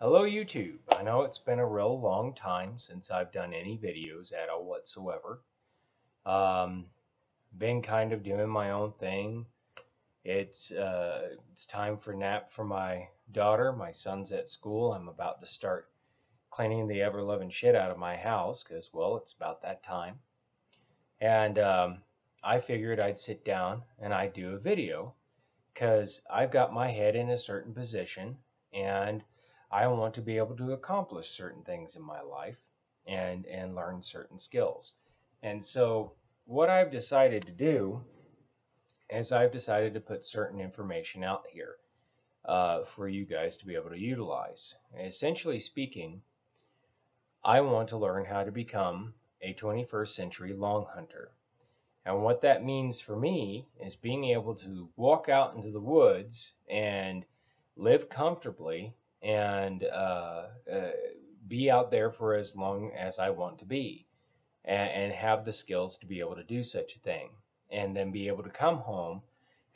Hello YouTube. I know it's been a real long time since I've done any videos at all whatsoever. Um, been kind of doing my own thing. It's time for nap for my daughter. My son's at school. I'm about to start cleaning the ever-loving shit out of my house because, well, it's about that time. And I figured I'd sit down and I'd do a video because I've got my head in a certain position and I want to be able to accomplish certain things in my life and learn certain skills. And so what I've decided to do is I've decided to put certain information out here for you guys to be able to utilize. Essentially speaking, I want to learn how to become a 21st century long hunter. And what that means for me is being able to walk out into the woods and live comfortably and be out there for as long as I want to be and have the skills to be able to do such a thing. And then be able to come home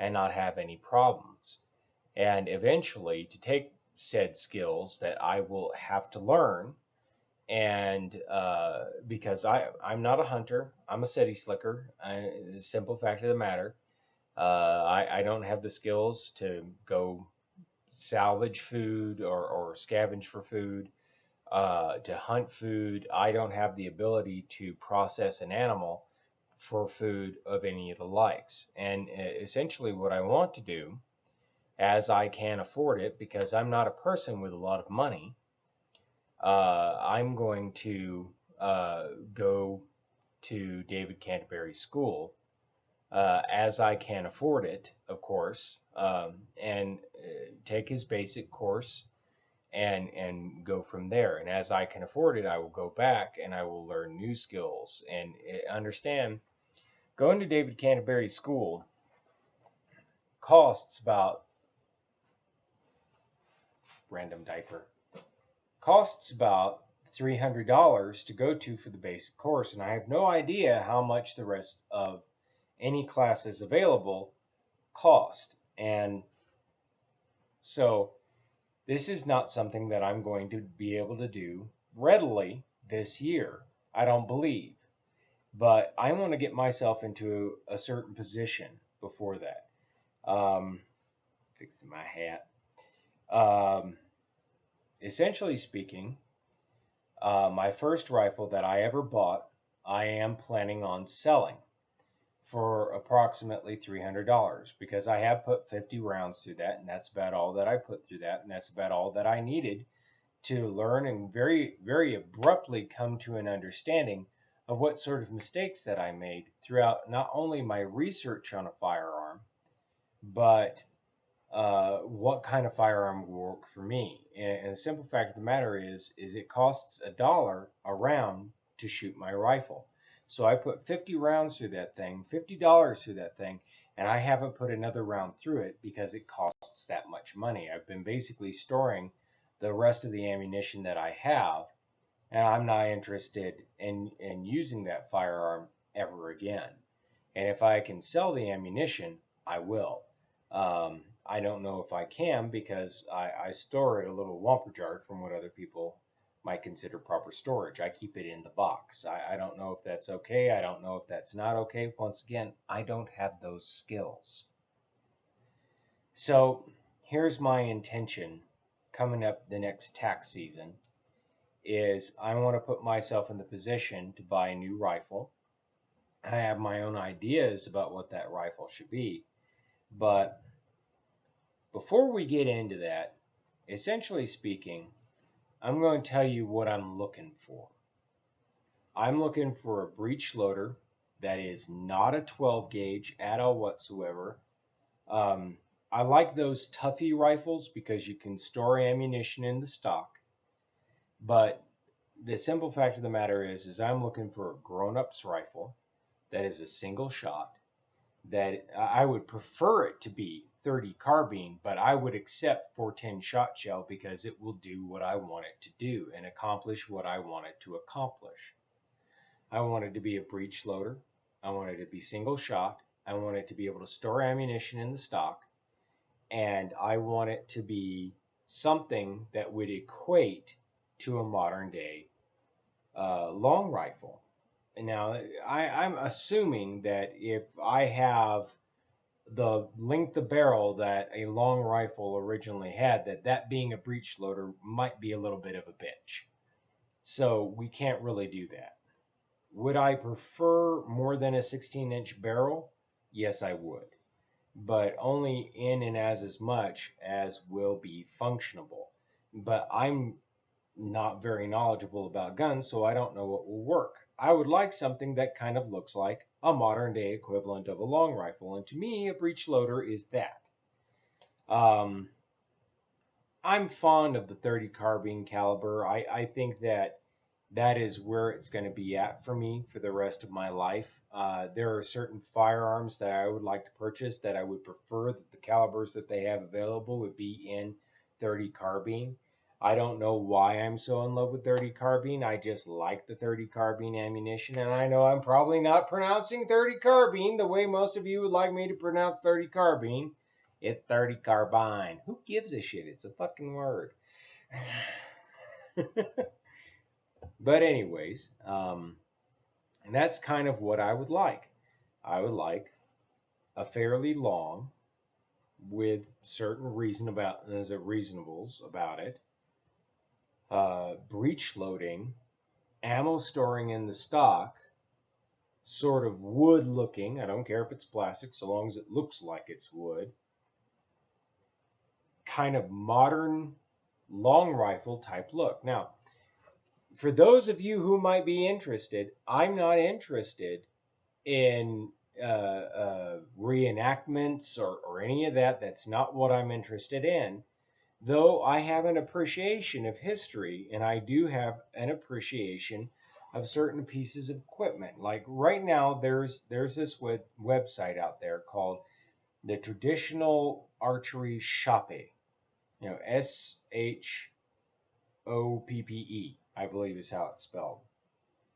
and not have any problems. And eventually to take said skills that I will have to learn and because I'm not a hunter, I'm a city slicker. The simple fact of the matter, I don't have the skills to go salvage food or scavenge for food, to hunt food. I don't have the ability to process an animal for food of any of the likes. And essentially, what I want to do, as I can afford it, because I'm not a person with a lot of money, I'm going to go to David Canterbury's school as I can afford it, of course, and take his basic course and go from there. And as I can afford it, I will go back and I will learn new skills and understand. Going to David Canterbury's school costs about random diaper costs about $300 to go to for the basic course, and I have no idea how much the rest of any classes available cost. And so this is not something that I'm going to be able to do readily this year, I don't believe. But I want to get myself into a certain position before that. Fixing my hat. Essentially speaking, my first rifle that I ever bought, I am planning on selling for approximately $300 because I have put 50 rounds through that, and that's about all that I put through that, and that's about all that I needed to learn and very, very abruptly come to an understanding of what sort of mistakes that I made throughout not only my research on a firearm, but what kind of firearm will work for me. And the simple fact of the matter is it costs $1 a round to shoot my rifle. So I put 50 rounds through that thing, $50 through that thing, and I haven't put another round through it because it costs that much money. I've been basically storing the rest of the ammunition that I have, and I'm not interested in using that firearm ever again. And if I can sell the ammunition, I will. I don't know if I can because I store it a little lumberjared from what other people might consider proper storage. I keep it in the box. I don't know if that's okay. I don't know if that's not okay. Once again, I don't have those skills. So here's my intention coming up the next tax season is I want to put myself in the position to buy a new rifle. I have my own ideas about what that rifle should be, but before we get into that, essentially speaking, I'm going to tell you what I'm looking for. I'm looking for a breech loader that is not a 12 gauge at all whatsoever. I like those Tuffy rifles because you can store ammunition in the stock. But the simple fact of the matter is I'm looking for a grown-up's rifle that is a single shot. That I would prefer it to be 30 carbine, but I would accept 410 shot shell because it will do what I want it to do and accomplish what I want it to accomplish. I want it to be a breech loader. I want it to be single shot. I want it to be able to store ammunition in the stock. And I want it to be something that would equate to a modern day long rifle. Now, I'm assuming that if I have the length of barrel that a long rifle originally had, that being a breech loader might be a little bit of a bitch. So we can't really do that. Would I prefer more than a 16-inch barrel? Yes, I would. But only in and as much as will be functionable. But I'm not very knowledgeable about guns, so I don't know what will work. I would like something that kind of looks like a modern day equivalent of a long rifle, and to me, a breech loader is that. Um, I'm fond of the 30 carbine caliber. I think that is where it's going to be at for me for the rest of my life. There are certain firearms that I would like to purchase that I would prefer that the calibers that they have available would be in 30 carbine. I don't know why I'm so in love with 30 carbine. I just like the 30 carbine ammunition, and I know I'm probably not pronouncing 30 carbine the way most of you would like me to pronounce 30 carbine. It's 30 carbine. Who gives a shit? It's a fucking word. But anyways, and that's kind of what I would like. I would like a fairly long, with certain reasonables about it, breech loading, ammo storing in the stock, sort of wood looking. I don't care if it's plastic, so long as it looks like it's wood. Kind of modern long rifle type look. Now, for those of you who might be interested, I'm not interested in reenactments or any of that. That's not what I'm interested in. Though I have an appreciation of history, and I do have an appreciation of certain pieces of equipment. Like right now, there's this website out there called the Traditional Archery Shoppe. SHOPPE, I believe is how it's spelled.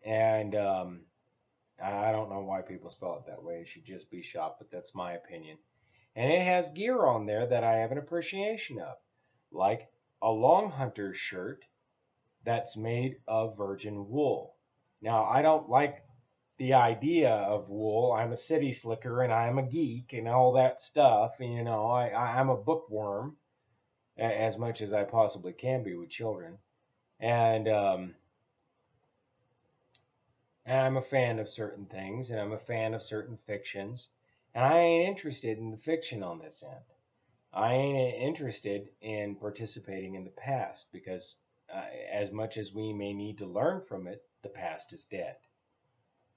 And I don't know why people spell it that way. It should just be shop, but that's my opinion. And it has gear on there that I have an appreciation of, like a Longhunter shirt that's made of virgin wool. Now, I don't like the idea of wool. I'm a city slicker and I'm a geek and all that stuff. I'm a bookworm as much as I possibly can be with children. And I'm a fan of certain things, and I'm a fan of certain fictions, and I ain't interested in the fiction on this end. I ain't interested in participating in the past because, as much as we may need to learn from it, the past is dead.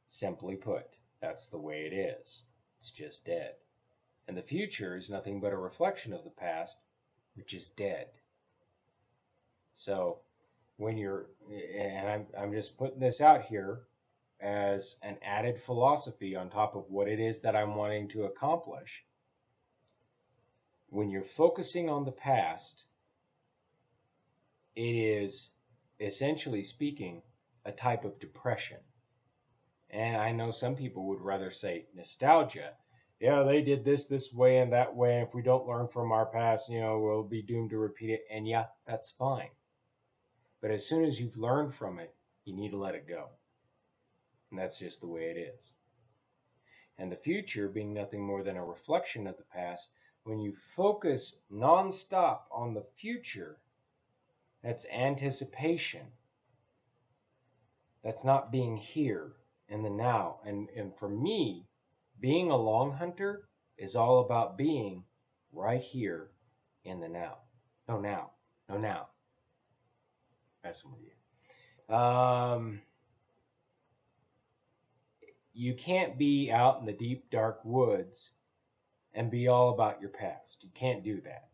Simply put, that's the way it is. It's just dead. And the future is nothing but a reflection of the past, which is dead. So, and I'm just putting this out here as an added philosophy on top of what it is that I'm wanting to accomplish. When you're focusing on the past, it is, essentially speaking, a type of depression. And I know some people would rather say nostalgia. Yeah, they did this way and that way, and if we don't learn from our past, we'll be doomed to repeat it. And yeah, that's fine. But as soon as you've learned from it, you need to let it go. And that's just the way it is. And the future being nothing more than a reflection of the past, when you focus nonstop on the future, that's anticipation. That's not being here in the now. And for me, being a long hunter is all about being right here in the now. No now. No now. Messing with you. You can't be out in the deep, dark woods and be all about your past. You can't do that.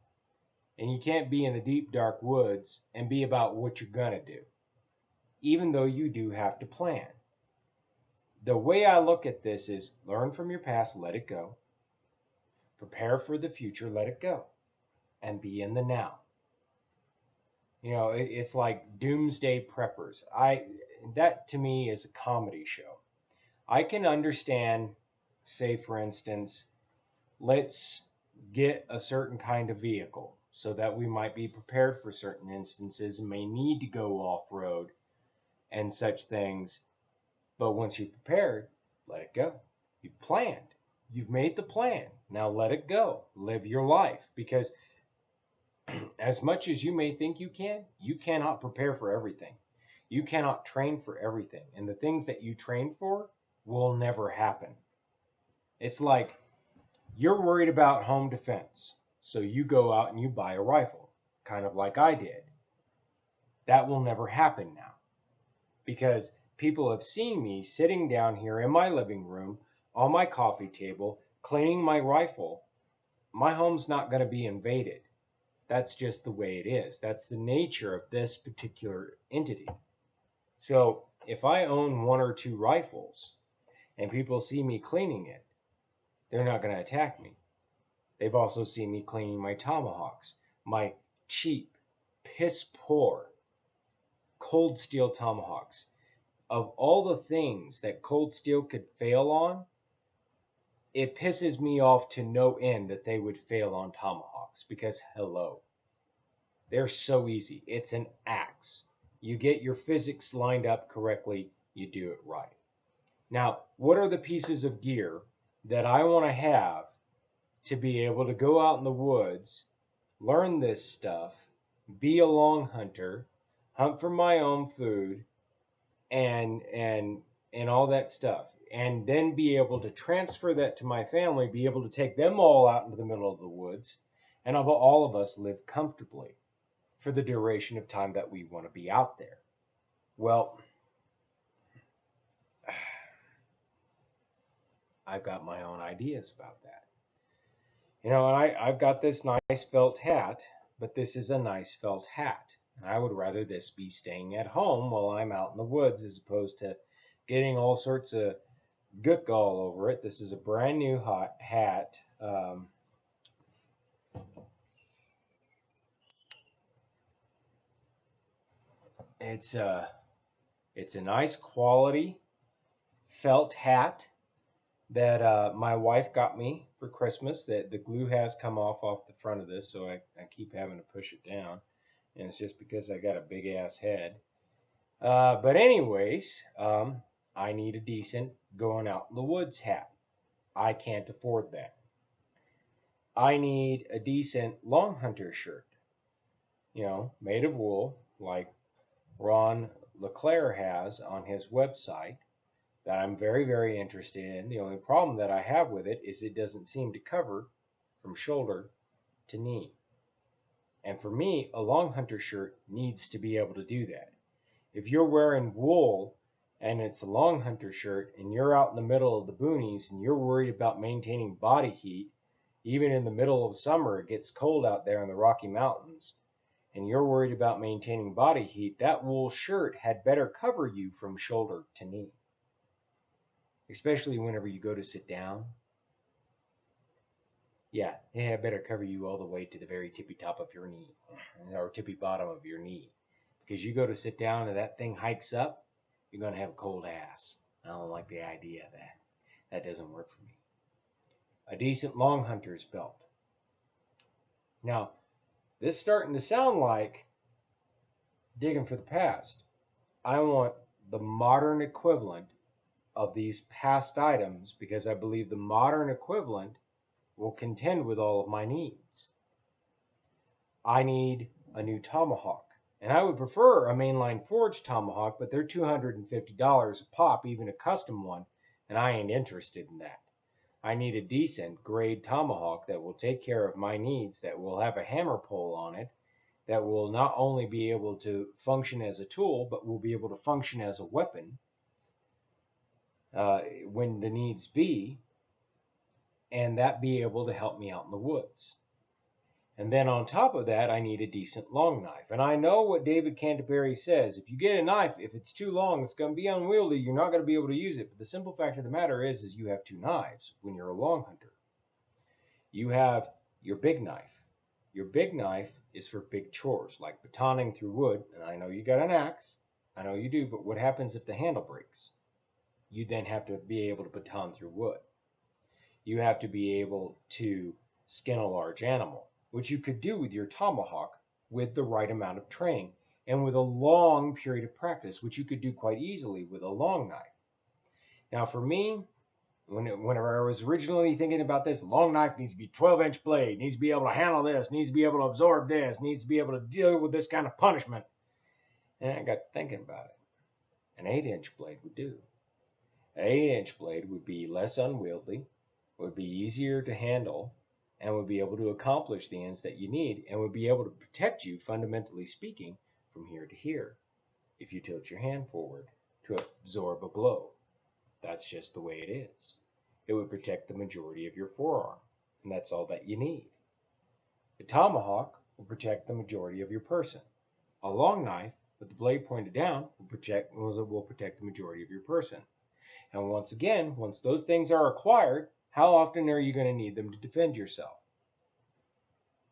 And you can't be in the deep, dark woods and be about what you're going to do, even though you do have to plan. The way I look at this is learn from your past, let it go. Prepare for the future, let it go. And be in the now. It's like doomsday preppers. That to me is a comedy show. I can understand, say for instance, let's get a certain kind of vehicle. so that we might be prepared for certain instances and may need to go off-road and such things. But once you're prepared, let it go. You've planned. You've made the plan. Now let it go. Live your life. Because as much as you may think you cannot prepare for everything. You cannot train for everything. And the things that you train for will never happen. It's like you're worried about home defense. So you go out and you buy a rifle, kind of like I did. That will never happen now. Because people have seen me sitting down here in my living room on my coffee table, cleaning my rifle. My home's not going to be invaded. That's just the way it is. That's the nature of this particular entity. So if I own 1 or 2 rifles and people see me cleaning it, they're not going to attack me. They've also seen me cleaning my tomahawks, my cheap, piss poor, cold steel tomahawks. Of all the things that cold steel could fail on, it pisses me off to no end that they would fail on tomahawks, because hello, they're so easy. It's an axe. You get your physics lined up correctly, you do it right. Now, what are the pieces of gear that I want to have to be able to go out in the woods, learn this stuff, be a long hunter, hunt for my own food, and all that stuff, and then be able to transfer that to my family, be able to take them all out into the middle of the woods, and all of us live comfortably for the duration of time that we want to be out there. Well, I've got my own ideas about that. And I've got this nice felt hat, but this is a nice felt hat. And I would rather this be staying at home while I'm out in the woods as opposed to getting all sorts of gook all over it. This is a brand new hat. It's a nice quality felt hat that my wife got me for Christmas. That the glue has come off the front of this, so I keep having to push it down. And it's just because I got a big ass head. But anyways, I need a decent going out in the woods hat. I can't afford that. I need a decent Longhunter shirt, made of wool, like Ron LeClaire has on his website, that I'm very, very interested in. The only problem that I have with it is it doesn't seem to cover from shoulder to knee. And for me, a Longhunter shirt needs to be able to do that. If you're wearing wool and it's a Longhunter shirt and you're out in the middle of the boonies and you're worried about maintaining body heat, even in the middle of summer, it gets cold out there in the Rocky Mountains, and you're worried about maintaining body heat, that wool shirt had better cover you from shoulder to knee. Especially whenever you go to sit down. Yeah, it had better cover you all the way to the very tippy top of your knee, or tippy bottom of your knee. Because you go to sit down and that thing hikes up, you're going to have a cold ass. I don't like the idea of that. That doesn't work for me. A decent Longhunter's belt. Now, this is starting to sound like digging for the past. I want the modern equivalent of these past items because I believe the modern equivalent will contend with all of my needs. I need a new tomahawk, and I would prefer a mainline forged tomahawk, but they're $250 a pop, even a custom one, and I ain't interested in that. I need a decent grade tomahawk that will take care of my needs, that will have a hammer pole on it, that will not only be able to function as a tool, but will be able to function as a weapon when the needs be, and that be able to help me out in the woods. And then on top of that, I need a decent long knife. And I know what David Canterbury says. If you get a knife, if it's too long, it's going to be unwieldy. You're not going to be able to use it. But the simple fact of the matter is you have 2 knives when you're a long hunter. You have your big knife. Your big knife is for big chores, like batoning through wood. And I know you got an axe. I know you do. But what happens if the handle breaks? You then have to be able to baton through wood. You have to be able to skin a large animal. which you could do with your tomahawk with the right amount of training and with a long period of practice, which you could do quite easily with a long knife. Now, for me, whenever I was originally thinking about this, long knife needs to be 12-inch blade, needs to be able to handle this, needs to be able to absorb this, needs to be able to deal with this kind of punishment. And I got thinking about it. An 8-inch blade would do. An 8-inch blade would be less unwieldy, would be easier to handle, and would be able to accomplish the ends that you need, and would be able to protect you, fundamentally speaking, from here to here if you tilt your hand forward to absorb a blow. That's just the way it is. It would protect the majority of your forearm, and that's all that you need. The tomahawk will protect the majority of your person. A long knife with the blade pointed down will protect the majority of your person. And once again, once those things are acquired, how often are you going to need them to defend yourself?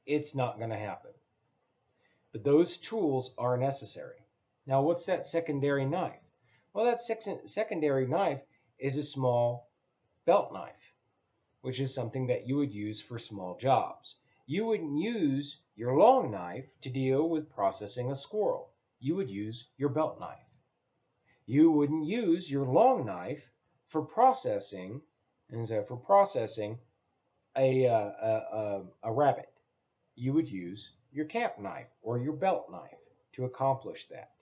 It's not going to happen. But those tools are necessary. Now, what's that secondary knife? Well, that secondary knife is a small belt knife, which is something that you would use for small jobs. You wouldn't use your long knife to deal with processing a squirrel. You would use your belt knife. You wouldn't use your long knife for processing a rabbit. You would use your camp knife or your belt knife to accomplish that.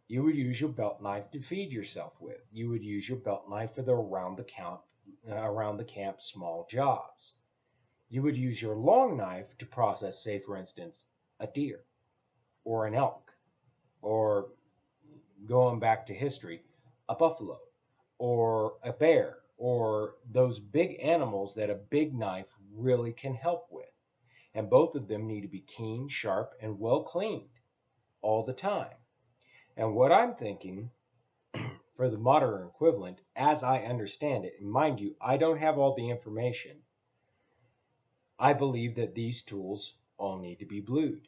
You would use your belt knife to feed yourself with. You would use your belt knife for the around the camp small jobs. You would use your long knife to process, say for instance, a deer or an elk, or going back to history, a buffalo or a bear, or those big animals that a big knife really can help with. And both of them need to be keen, sharp, and well cleaned all the time. And what I'm thinking for the modern equivalent, as I understand it, and mind you, I don't have all the information, I believe that these tools all need to be blued.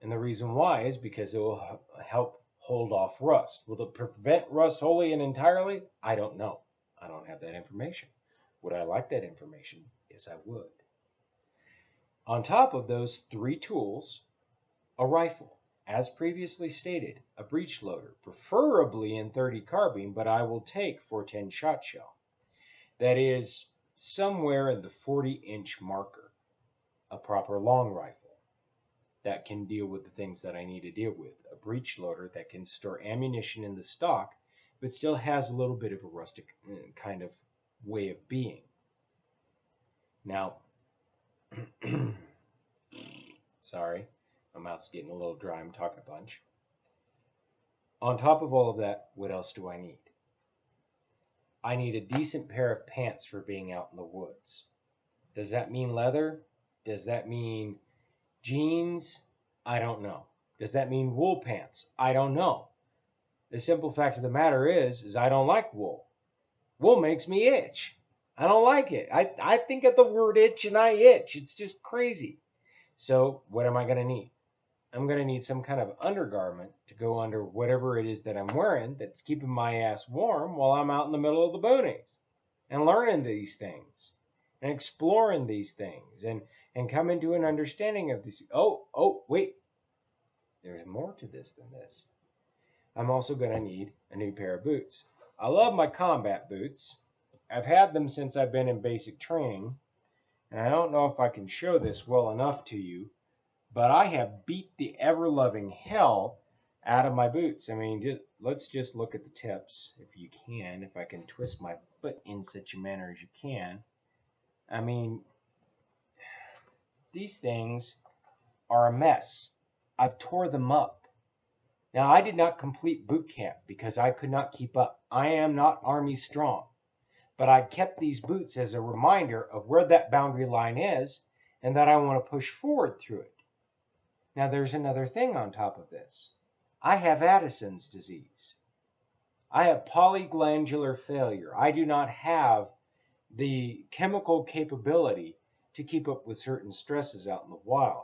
And the reason why is because it will help hold off rust. Will it prevent rust wholly and entirely? I don't know. I don't have that information. Would I like that information? Yes, I would. On top of those three tools, a rifle. As previously stated, a breech loader, preferably in .30 carbine, but I will take .410 shot shell. That is somewhere in the 40-inch marker, a proper long rifle that can deal with the things that I need to deal with. A breech loader that can store ammunition in the stock, but still has a little bit of a rustic kind of way of being. Now, sorry, my mouth's getting a little dry, I'm talking a bunch. On top of all of that, what else do I need? I need a decent pair of pants for being out in the woods. Does that mean leather? Does that mean jeans? I don't know. Does that mean wool pants? I don't know. The simple fact of the matter is I don't like wool. Wool makes me itch. I don't like it. I think of the word itch and I itch. It's just crazy. So what am I going to need? I'm going to need some kind of undergarment to go under whatever it is that I'm wearing that's keeping my ass warm while I'm out in the middle of the boonies and learning these things and exploring these things and come into an understanding of this. Oh, wait. There's more to this than this. I'm also going to need a new pair of boots. I love my combat boots. I've had them since I've been in basic training, and I don't know if I can show this well enough to you, but I have beat the ever-loving hell out of my boots. I mean, let's just look at the tips, if you can, if I can twist my foot in such a manner as you can. I mean, these things are a mess. I've tore them up. Now, I did not complete boot camp because I could not keep up. I am not Army strong. But I kept these boots as a reminder of where that boundary line is and that I want to push forward through it. Now, there's another thing on top of this. I have Addison's disease. I have polyglandular failure. I do not have the chemical capability to keep up with certain stresses out in the wild.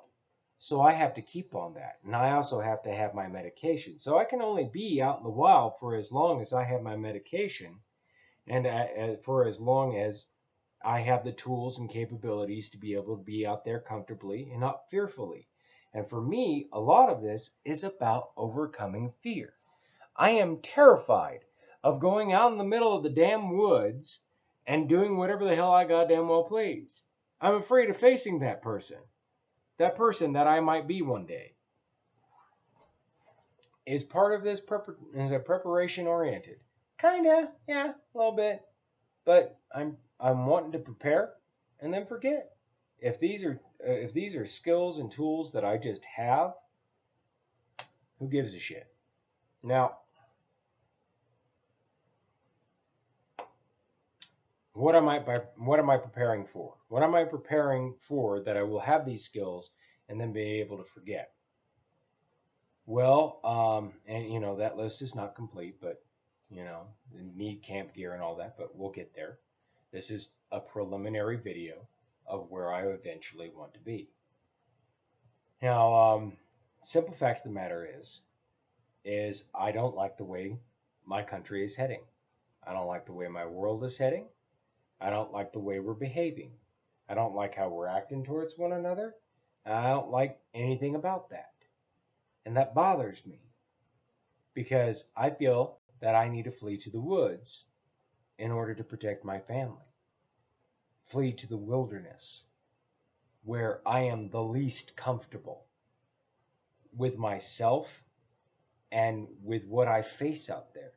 So I have to keep on that. And I also have to have my medication. So I can only be out in the wild for as long as I have my medication and for as long as I have the tools and capabilities to be able to be out there comfortably and not fearfully. And for me, a lot of this is about overcoming fear. I am terrified of going out in the middle of the damn woods and doing whatever the hell I goddamn well please. I'm afraid of facing that person that I might be one day. Is part of this is a preparation oriented? Kinda, yeah, a little bit. But I'm wanting to prepare and then forget. If these are skills and tools that I just have, who gives a shit? Now, what am I preparing for? What am I preparing for that I will have these skills and then be able to forget? Well, and that list is not complete, but need camp gear and all that, but we'll get there. This is a preliminary video of where I eventually want to be. Now, simple fact of the matter is I don't like the way my country is heading. I don't like the way my world is heading. I don't like the way we're behaving. I don't like how we're acting towards one another. I don't like anything about that. And that bothers me because I feel that I need to flee to the woods in order to protect my family. Flee to the wilderness where I am the least comfortable with myself and with what I face out there.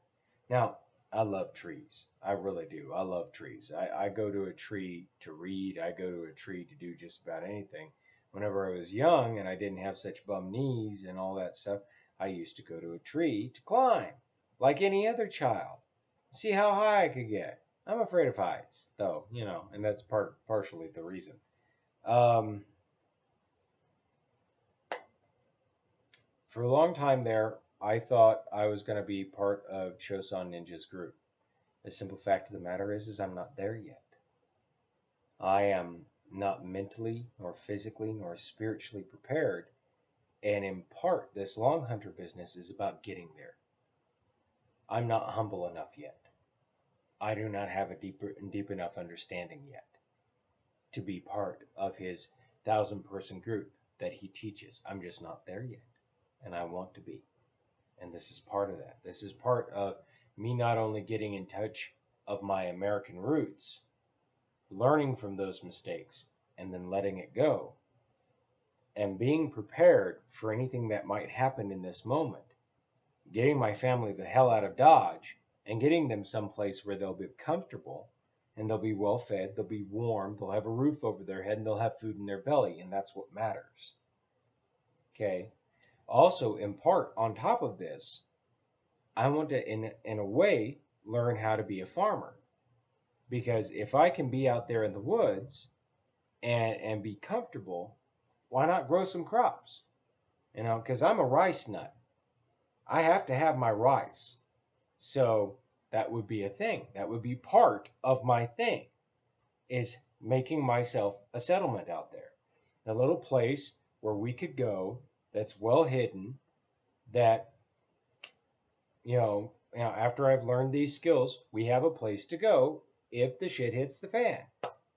Now, I love trees. I really do. I love trees. I go to a tree to read. I go to a tree to do just about anything. Whenever I was young and I didn't have such bum knees and all that stuff, I used to go to a tree to climb, like any other child. See how high I could get. I'm afraid of heights, though, and that's partially the reason. For a long time there, I thought I was going to be part of Chosun Ninja's group. The simple fact of the matter is I'm not there yet. I am not mentally, nor physically, nor spiritually prepared, and in part, this Longhunter business is about getting there. I'm not humble enough yet. I do not have a deep enough understanding yet to be part of his 1,000-person group that he teaches. I'm just not there yet, and I want to be. And this is part of that. This is part of me not only getting in touch of my American roots, learning from those mistakes, and then letting it go, and being prepared for anything that might happen in this moment, getting my family the hell out of Dodge, and getting them someplace where they'll be comfortable, and they'll be well fed, they'll be warm, they'll have a roof over their head, and they'll have food in their belly, and that's what matters. Okay? Also, in part, on top of this, I want to, in a way, learn how to be a farmer. Because if I can be out there in the woods and be comfortable, why not grow some crops? Because I'm a rice nut. I have to have my rice. So that would be a thing. That would be part of my thing, is making myself a settlement out there. A little place where we could go that's well hidden, that, after I've learned these skills, we have a place to go if the shit hits the fan.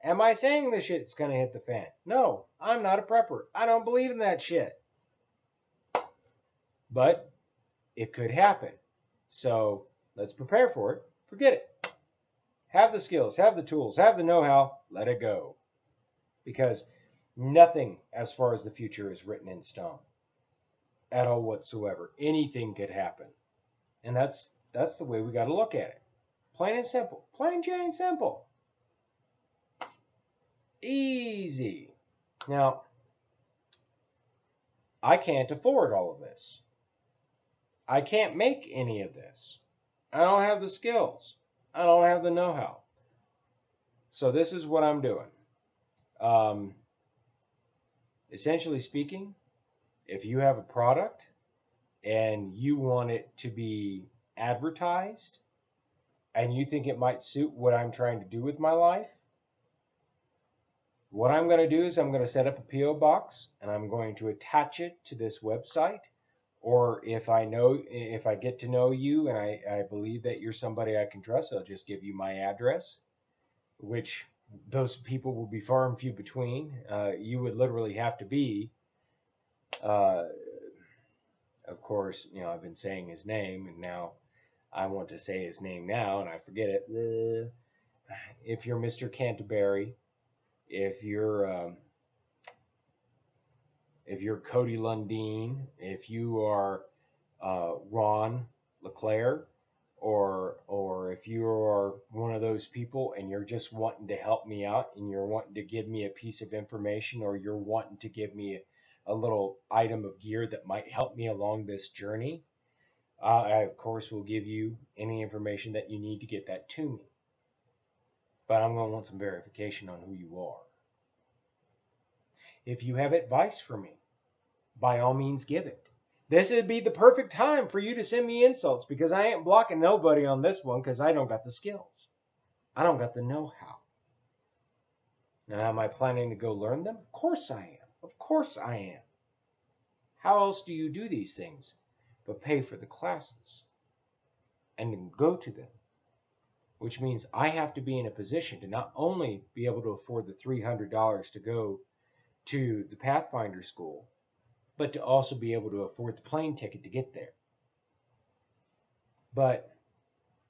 Am I saying the shit's going to hit the fan? No, I'm not a prepper. I don't believe in that shit. But it could happen. So let's prepare for it. Forget it. Have the skills, have the tools, have the know-how. Let it go. Because nothing as far as the future is written in stone at all whatsoever. Anything could happen. And that's the way we got to look at it. Plain and simple. Plain Jane simple. Easy. Now, I can't afford all of this. I can't make any of this. I don't have the skills. I don't have the know-how. So this is what I'm doing. Essentially speaking, if you have a product and you want it to be advertised and you think it might suit what I'm trying to do with my life, what I'm going to do is I'm going to set up a P.O. box and I'm going to attach it to this website. Or if I get to know you and I believe that you're somebody I can trust, I'll just give you my address, which those people will be far and few between. You would literally have to be, uh, of course, I've been saying his name, and now I want to say his name now, and I forget it. If you're Mr. Canterbury, if you're Cody Lundeen, if you are Ron LeClaire, or if you are one of those people and you're just wanting to help me out and you're wanting to give me a piece of information, or you're wanting to give me a little item of gear that might help me along this journey, I of course will give you any information that you need to get that to me. But I'm going to want some verification on who you are. If you have advice for me, by all means give it. This would be the perfect time for you to send me insults, because I ain't blocking nobody on this one, because I don't got the skills. I don't got the know-how. Now, am I planning to go learn them? Of course I am. Of course I am. How else do you do these things but pay for the classes and then go to them? Which means I have to be in a position to not only be able to afford the $300 to go to the Pathfinder school, but to also be able to afford the plane ticket to get there. But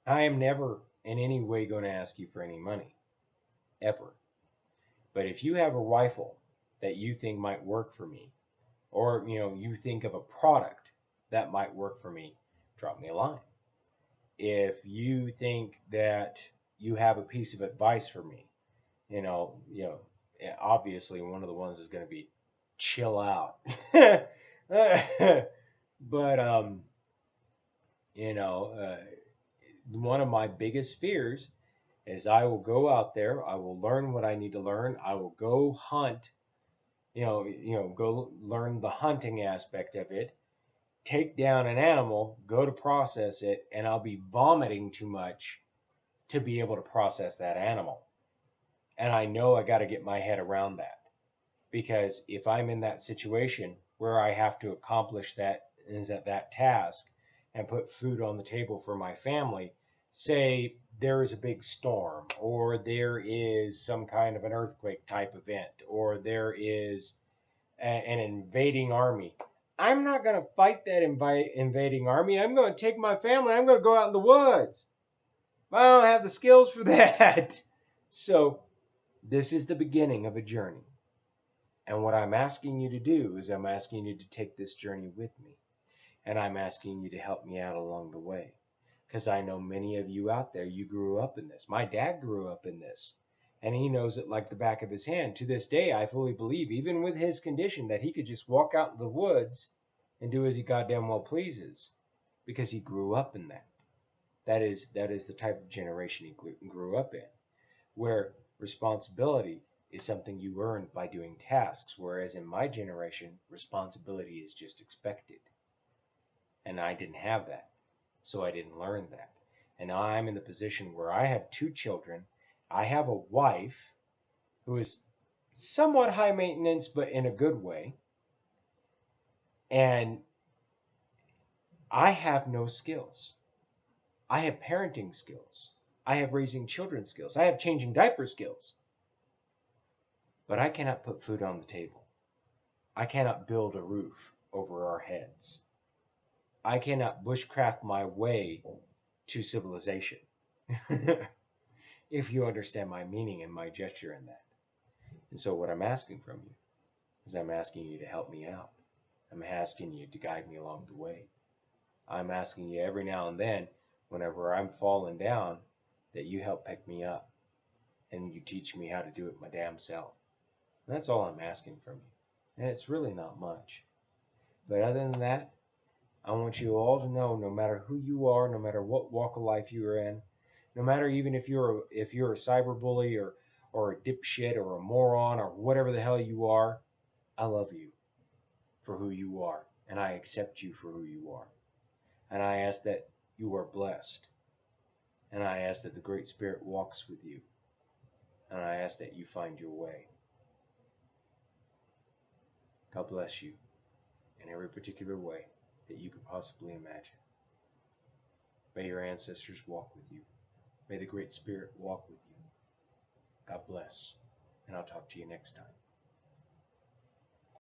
I am never in any way going to ask you for any money, ever. But if you have a rifle that you think might work for me, or you think of a product that might work for me, drop me a line. If you think that you have a piece of advice for me, obviously one of the ones is going to be chill out. But one of my biggest fears is I will go out there, I will learn what I need to learn, I will go hunt, go learn the hunting aspect of it, take down an animal, go to process it, and I'll be vomiting too much to be able to process that animal. And I know I got to get my head around that, because if I'm in that situation where I have to accomplish that task and put food on the table for my family, say there is a big storm, or there is some kind of an earthquake type event, or there is an invading army, I'm not going to fight that invading army. I'm going to take my family, I'm going to go out in the woods. I don't have the skills for that. So this is the beginning of a journey. And what I'm asking you to do is I'm asking you to take this journey with me. And I'm asking you to help me out along the way. Because I know many of you out there, you grew up in this. My dad grew up in this. And he knows it like the back of his hand. To this day, I fully believe, even with his condition, that he could just walk out in the woods and do as he goddamn well pleases. Because he grew up in that. That is the type of generation he grew up in. Where responsibility is something you earn by doing tasks, whereas in my generation, responsibility is just expected. And I didn't have that, so I didn't learn that. And now I'm in the position where I have 2 children, I have a wife who is somewhat high maintenance, but in a good way, and I have no skills. I have parenting skills. I have raising children skills. I have changing diaper skills. But I cannot put food on the table. I cannot build a roof over our heads. I cannot bushcraft my way to civilization. If you understand my meaning and my gesture in that. And so what I'm asking from you is I'm asking you to help me out. I'm asking you to guide me along the way. I'm asking you every now and then, whenever I'm falling down, that you help pick me up. And you teach me how to do it my damn self. And that's all I'm asking from you. And it's really not much. But other than that, I want you all to know, no matter who you are, no matter what walk of life you are in, no matter even if you're a cyberbully or a dipshit or a moron or whatever the hell you are, I love you for who you are, and I accept you for who you are. And I ask that you are blessed. And I ask that the Great Spirit walks with you. And I ask that you find your way. God bless you in every particular way that you could possibly imagine. May your ancestors walk with you. May the Great Spirit walk with you. God bless, and I'll talk to you next time.